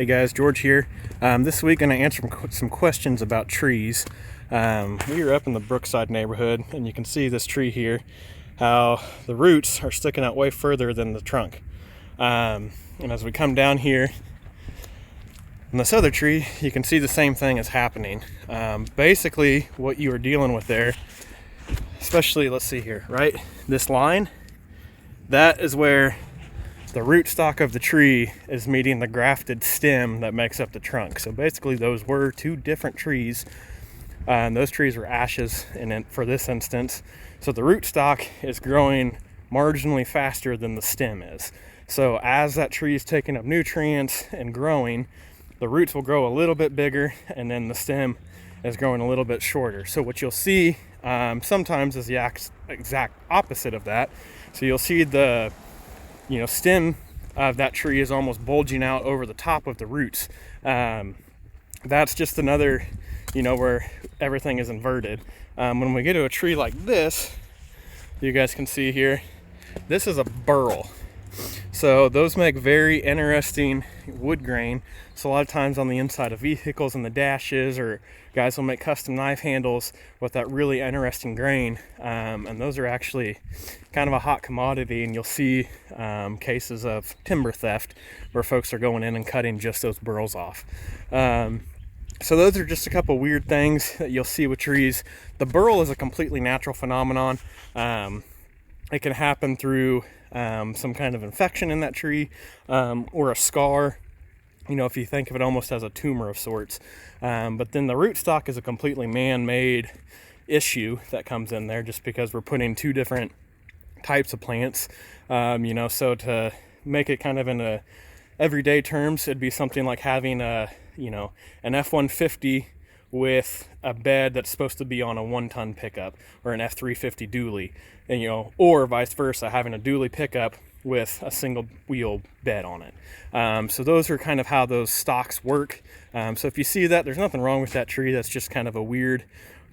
Hey guys, George here. This week I'm going to answer some questions about trees. We are up in the Brookside neighborhood, and you can see this tree here, how the roots are sticking out way further than the trunk. And as we come down here on this other tree, you can see the same thing is happening. Basically, what you are dealing with there, especially, let's see here, right? This line, that is where the rootstock of the tree is meeting the grafted stem that makes up the trunk. So basically those were two different trees, and those trees were ashes for this instance. So the rootstock is growing marginally faster than the stem is. So as that tree is taking up nutrients and growing, the roots will grow a little bit bigger, and then the stem is growing a little bit shorter. So what you'll see sometimes is the exact opposite of that. So you'll see the stem of that tree is almost bulging out over the top of the roots. That's just another, where everything is inverted. When we get to a tree like this, you guys can see here, this is a burl. So those make very interesting wood grain. So a lot of times on the inside of vehicles and the dashes, or guys will make custom knife handles with that really interesting grain. And those are actually kind of a hot commodity, and you'll see cases of timber theft where folks are going in and cutting just those burls off. So those are just a couple weird things that you'll see with trees. The burl is a completely natural phenomenon. It can happen through some kind of infection in that tree, or a scar, if you think of it almost as a tumor of sorts. But then the rootstock is a completely man-made issue that comes in there, just because we're putting two different types of plants. So to make it kind of in a everyday terms, it'd be something like having an F-150 with a bed that's supposed to be on a 1-ton pickup, or an F-350 dually, and or vice versa, having a dually pickup with a single wheel bed on it. So those are kind of how those stocks work. So if you see that, there's nothing wrong with that tree. That's just kind of a weird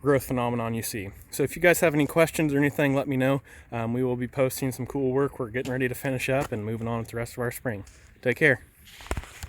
growth phenomenon you see. So if you guys have any questions or anything, let me know. We will be posting some cool work. We're getting ready to finish up and moving on with the rest of our spring. Take care.